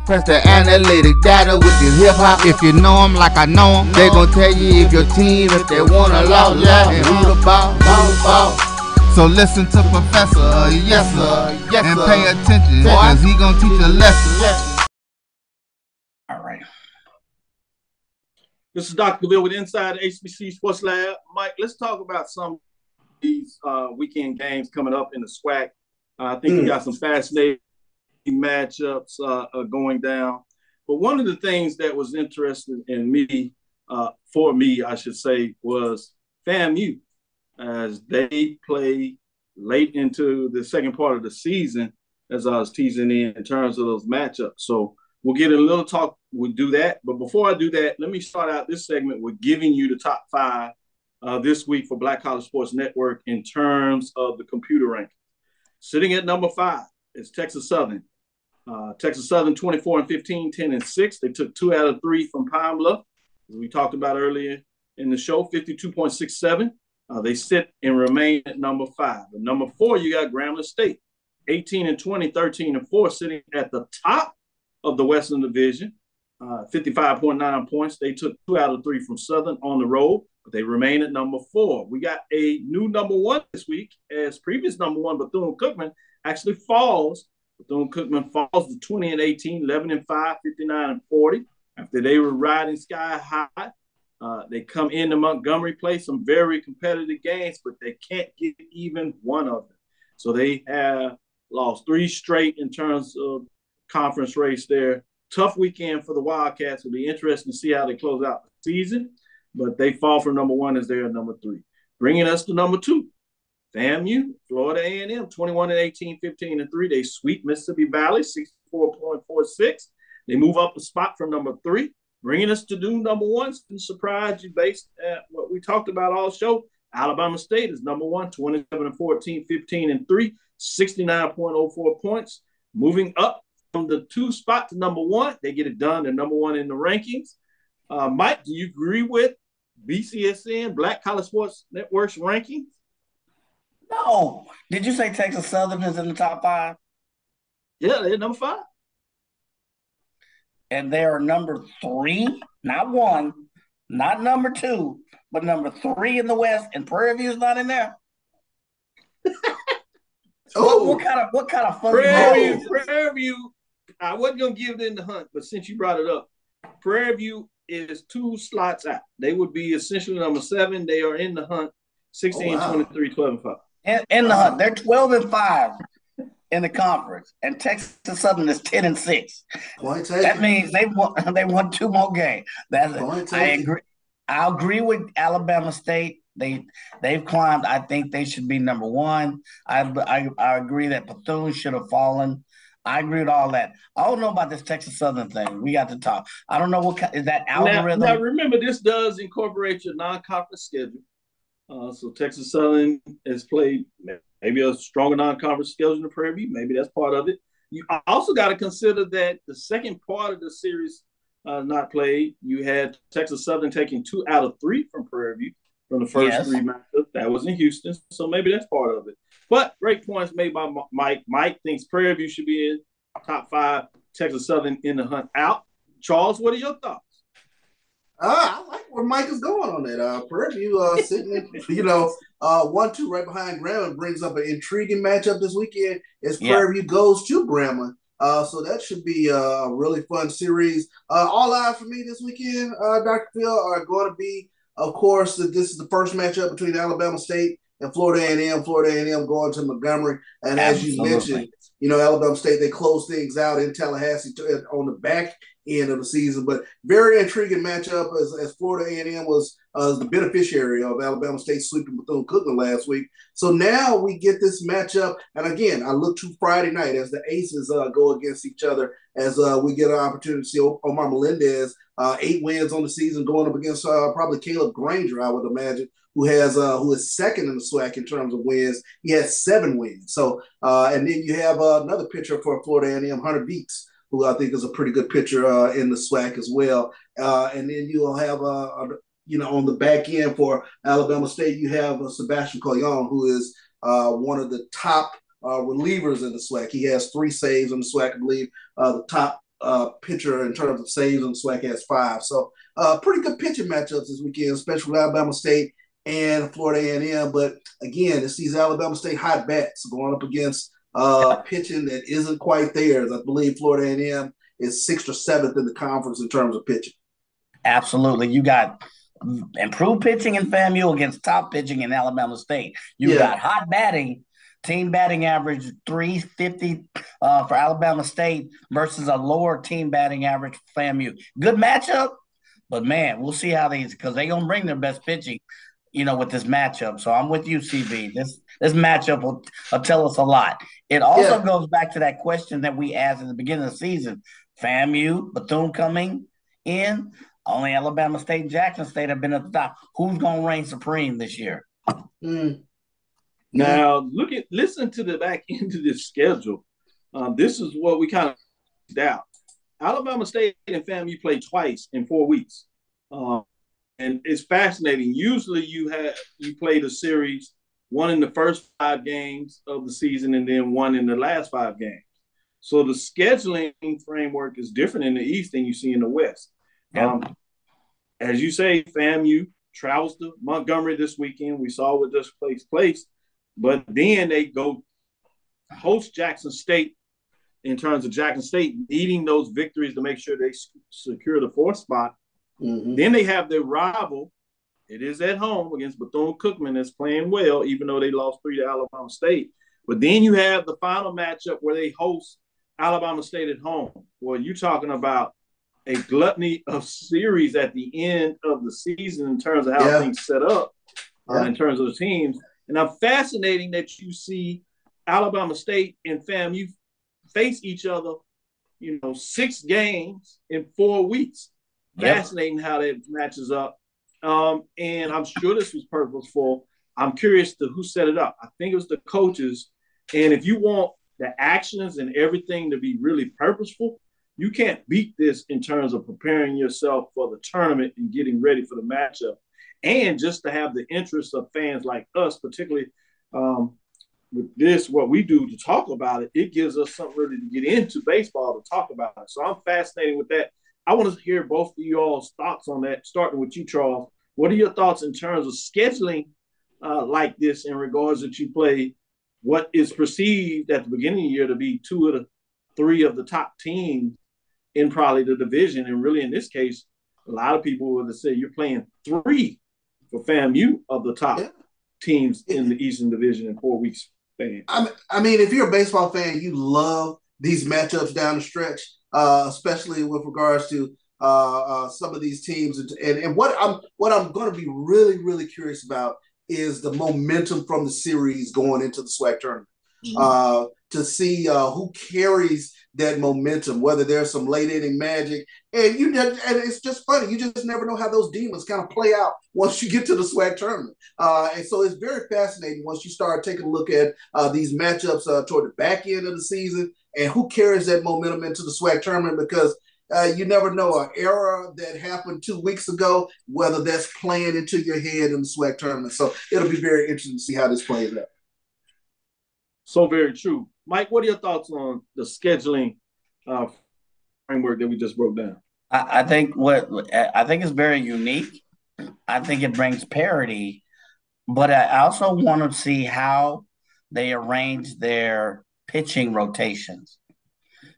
L: Press the analytic data with your hip hop. If you know them like I know them, they gon' tell you if your team, if they wanna lose, and who the ball. So listen to Professor, yes sir, and pay attention, cause he gon' teach a lesson.
B: All right. This is Dr. Cavil with Inside HBC Sports Lab. Mike, let's talk about some of these weekend games coming up in the SWAC. I think we got some fascinating matchups going down. But one of the things that was interesting in me, for me, I should say, was FAMU, as they play late into the second part of the season, as I was teasing in terms of those matchups. So we'll get a little talk. We'll do that. But before I do that, let me start out this segment with giving you the top five this week for Black College Sports Network in terms of the computer ranking. Sitting at number 5 is Texas Southern. Texas Southern 24-15, 10-6. They took 2 out of 3 from Pine Bluff, as we talked about earlier in the show, 52.67. They sit and remain at number 5. But number 4, you got Grambling State, 18-20, 13-4, sitting at the top of the Western Division, 55.9 points. They took 2 out of 3 from Southern on the road, but they remain at number 4. We got a new number 1 this week, as previous number 1, Bethune-Cookman, actually falls. Bethune-Cookman falls to 20-18, 11-5, 59-40. After they were riding sky high, they come into Montgomery, play some very competitive games, but they can't get even one of them. So they have lost 3 straight in terms of conference race there. Tough weekend for the Wildcats. It'll be interesting to see how they close out the season, but they fall from number 1 as they're at number 3. Bringing us to number 2. FAMU, Florida A&M, 21-18, 15-3. They sweep Mississippi Valley, 64.46. They move up a spot from number 3, bringing us to number 1. Surprise you based at what we talked about all show. Alabama State is number 1, 27-14, 15-3, 69.04 points. Moving up from the 2 spot to number 1. They get it done. They're number 1 in the rankings. Mike, do you agree with BCSN, Black College Sports Network's rankings?
A: No. Did you say Texas Southern is in the top 5?
B: Yeah, they're number 5.
A: And they are number 3, not 1, not number 2, but number 3 in the West, and Prairie View's not in there. What kind of funny
B: Prairie View, I wasn't gonna give it in the hunt, but since you brought it up, Prairie View is 2 slots out. They would be essentially number 7. They are in the hunt, 16, 23, 12, and 5.
A: In the hunt, they're 12-5 in the conference, and Texas Southern is 10-6. That means they won 2 more games. I agree with Alabama State. They've climbed. I think they should be number 1. I agree that Bethune should have fallen. I agree with all that. I don't know about this Texas Southern thing. We got to talk. I don't know what is that algorithm.
B: Now remember, this does incorporate your non-conference schedule. So Texas Southern has played maybe a stronger non-conference schedule than Prairie View. Maybe that's part of it. You also got to consider that the second part of the series not played. You had Texas Southern taking 2 out of 3 from Prairie View from the first 3 matchups. That was in Houston, so maybe that's part of it. But great points made by Mike. Mike thinks Prairie View should be in top 5. Texas Southern in the hunt out. Charles, what are your thoughts?
C: I like where Mike is going on that. Prairie View sitting, 1-2 right behind Grambling brings up an intriguing matchup this weekend as Prairie View goes to Grambling. So that should be a really fun series. All eyes for me this weekend, Dr. Phil, are going to be, of course, this is the first matchup between Alabama State and Florida A&M. Florida A&M going to Montgomery. And as you mentioned, Alabama State, they closed things out in Tallahassee on the back end of the season. But very intriguing matchup as Florida A&M was the beneficiary of Alabama State sweeping Bethune-Cookman last week. So now we get this matchup. And again, I look to Friday night as the Aces go against each other as we get an opportunity to see Omar Melendez, 8 wins on the season, going up against probably Caleb Granger, I would imagine, who is second in the SWAC in terms of wins. He has 7 wins. So, and then you have another pitcher for Florida A&M, Hunter Beats, who I think is a pretty good pitcher in the SWAC as well. And then you'll have, on the back end for Alabama State, you have Sebastian Colon, who is one of the top relievers in the SWAC. He has 3 saves in the SWAC, I believe. The top pitcher in terms of saves in the SWAC has 5. So pretty good pitching matchups this weekend, especially with Alabama State and Florida A&M. But again, it's these Alabama State hot bats going up against pitching that isn't quite theirs. I believe Florida A&M is 6th or 7th in the conference in terms of pitching.
A: Absolutely. You got improved pitching in FAMU against top pitching in Alabama State. You got hot batting, team batting average 350 for Alabama State versus a lower team batting average for FAMU. Good matchup, but man, we'll see how because they're going to bring their best pitching, with this matchup. So I'm with you, CB. This matchup will tell us a lot. It also goes back to that question that we asked at the beginning of the season. FAMU, Bethune coming in. Only Alabama State and Jackson State have been at the top. Who's going to reign supreme this year?
B: Now, listen to the back end of this schedule. This is what we kind of doubt. Alabama State and FAMU play twice in 4 weeks. And it's fascinating. Usually you play the series, one in the first 5 games of the season and then one in the last 5 games. So the scheduling framework is different in the East than you see in the West. As you say, FAMU travels to Montgomery this weekend. We saw what just takes place. But then they go host Jackson State in terms of Jackson State needing those victories to make sure they secure the 4th spot. Mm-hmm. Then they have their rival. It is at home against Bethune-Cookman that's playing well, even though they lost 3 to Alabama State. But then you have the final matchup where they host Alabama State at home. Well, you're talking about a gluttony of series at the end of the season in terms of how things set up in terms of the teams. And I'm fascinating that you see Alabama State and FAMU face each other, 6 games in 4 weeks. Fascinating how that matches up. And I'm sure this was purposeful. I'm curious to who set it up. I think it was the coaches. And if you want the actions and everything to be really purposeful, you can't beat this in terms of preparing yourself for the tournament and getting ready for the matchup. And just to have the interest of fans like us, particularly with this, what we do to talk about it, it gives us something really to get into baseball to talk about it. So I'm fascinated with that. I want to hear both of you all's thoughts on that, starting with you, Charles. What are your thoughts in terms of scheduling like this in regards that you play what is perceived at the beginning of the year to be 2 of the 3 of the top teams in probably the division? And really, in this case, a lot of people would say you're playing 3 for FAMU of the top teams in the Eastern Division in 4 weeks.
C: I mean, if you're a baseball fan, you love these matchups down the stretch, especially with regards to some of these teams. And what I'm going to be really, really curious about is the momentum from the series going into the SWAC tournament. To see who carries that momentum, whether there's some late inning magic, and it's just funny. You just never know how those demons kind of play out once you get to the SWAC tournament. And so it's very fascinating once you start taking a look at these matchups toward the back end of the season and who carries that momentum into the SWAC tournament, because you never know an error that happened 2 weeks ago, whether that's playing into your head in the SWAC tournament. So it'll be very interesting to see how this plays out.
B: So very true. Mike, what are your thoughts on the scheduling framework that we just broke down?
A: I think it's very unique. I think it brings parity, but I also want to see how they arrange their pitching rotations,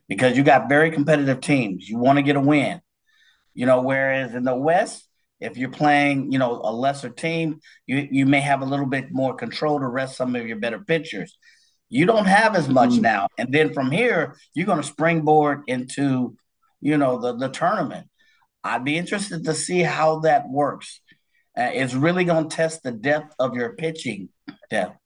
A: because you got very competitive teams. You want to get a win, whereas in the West, if you're playing, a lesser team, you may have a little bit more control to rest some of your better pitchers. You don't have as much now. And then from here, you're going to springboard into, the tournament. I'd be interested to see how that works. It's really going to test the depth of your pitching depth.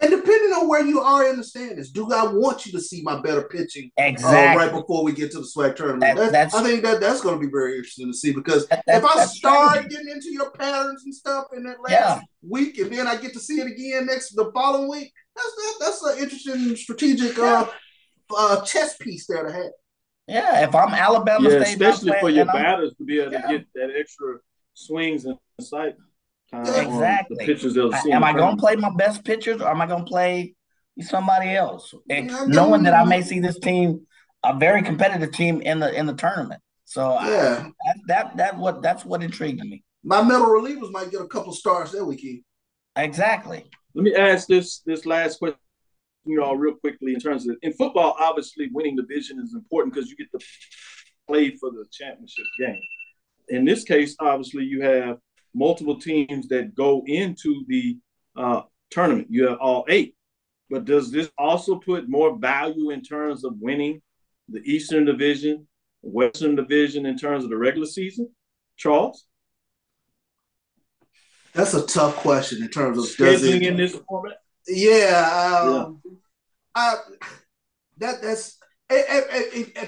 C: And depending on where you are in the standings, do I want you to see my better pitching right before we get to the SWAC tournament? I think that's going to be very interesting to see, because if I start getting into your patterns and stuff in that last week, and then I get to see it again the following week, that's an interesting strategic chess piece there to have.
A: Yeah, if I'm Alabama State,
B: especially for your batters to be able to get that extra swings and sight.
A: Exactly.
B: The pitchers they'll see.
A: Am I going to play my best pitchers, or am I going to play somebody else? And knowing that I may see this team, a very competitive team in the tournament. So that's what intrigued me.
C: My middle relievers might get a couple stars that weekend.
A: Exactly.
B: Let me ask this last question, real quickly. In football, obviously winning division is important because you get to play for the championship game. In this case, obviously you have multiple teams that go into the tournament. You have all 8. But does this also put more value in terms of winning the Eastern Division, Western Division in terms of the regular season? Charles?
C: That's a tough question in terms of
B: scheduling in this format.
C: That's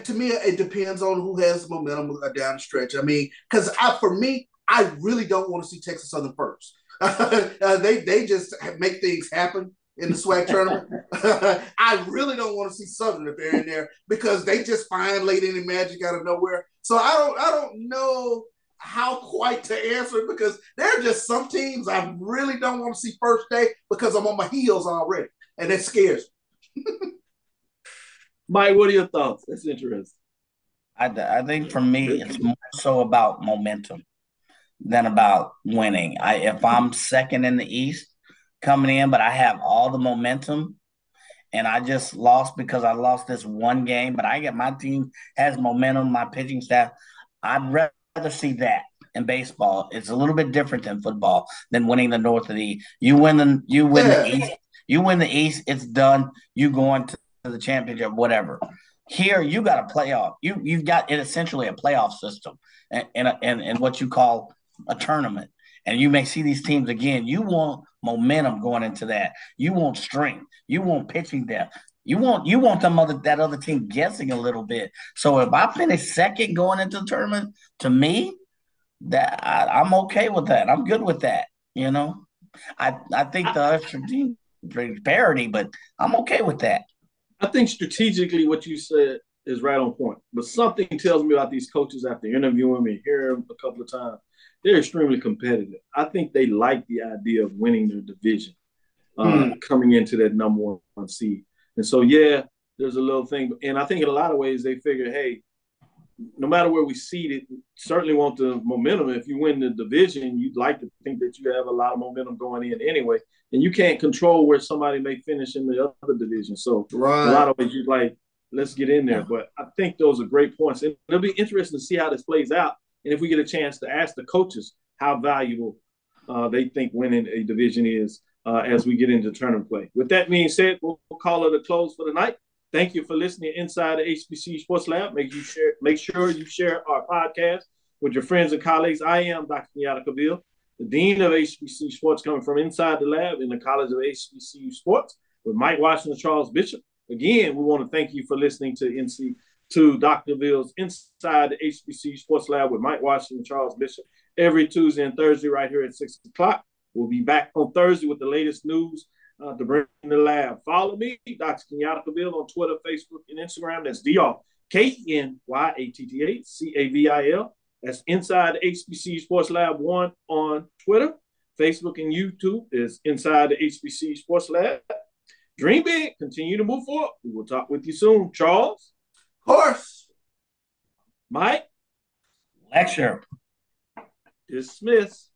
C: to me, it depends on who has momentum down the stretch. I mean, because for me, I really don't want to see Texas Southern first. They just make things happen in the SWAC tournament. I really don't want to see Southern if they're in there, because they just find late inning magic out of nowhere. So I don't know how quite to answer it, because there are just some teams I really don't want to see first day, because I'm on my heels already, and that scares me.
B: Mike, what are your thoughts? That's interesting.
A: I think for me, it's more so about momentum than about winning. If I'm second in the East coming in, but I have all the momentum, and I just lost because I lost this one game, but my team has momentum, my pitching staff, I'd rather see that in baseball. It's a little bit different than football, than winning the North or the East. You win the East. You win the East, it's done. You go into the championship, whatever. Here, you got a playoff. You've got it essentially a playoff system, and what you call a tournament. And you may see these teams again. You want momentum going into that. You want strength. You want pitching depth. You want that other team guessing a little bit. So if I finish second going into the tournament, to me, that I'm okay with that. I'm good with that. I think the extra team brings parity, but I'm okay with that.
B: I think strategically what you said is right on point. But something tells me about these coaches after interviewing them and hearing them a couple of times, they're extremely competitive. I think they like the idea of winning their division, coming into that number one seed. And so, yeah, there's a little thing. And I think in a lot of ways they figure, hey, no matter where we seed it, certainly want the momentum. If you win the division, you'd like to think that you have a lot of momentum going in anyway. And you can't control where somebody may finish in the other division. So a lot of ways you're like, let's get in there. But I think those are great points. And it'll be interesting to see how this plays out. And if we get a chance to ask the coaches how valuable they think winning a division is as we get into tournament play. With that being said, we'll call it a close for the night. Thank you for listening inside the HBCU Sports Lab. Make sure you share our podcast with your friends and colleagues. I am Dr. Kenyatta Cavil, the Dean of HBCU Sports, coming from inside the lab in the College of HBCU Sports with Mike Washington, Charles Bishop. Again, we want to thank you for listening to Dr. Cavil's Inside the HBCU Sports Lab with Mike Washington, Charles Bishop every Tuesday and Thursday right here at 6 o'clock. We'll be back on Thursday with the latest news to bring in the lab. Follow me, Dr. Kenyatta Cavil, on Twitter, Facebook, and Instagram. That's DrKenyattaCavil. That's Inside the HBCU Sports Lab 1 on Twitter. Facebook and YouTube is Inside the HBCU Sports Lab. Dream big. Continue to move forward. We will talk with you soon. Charles?
C: Of course.
B: Mike?
A: Lecture.
B: Dismiss.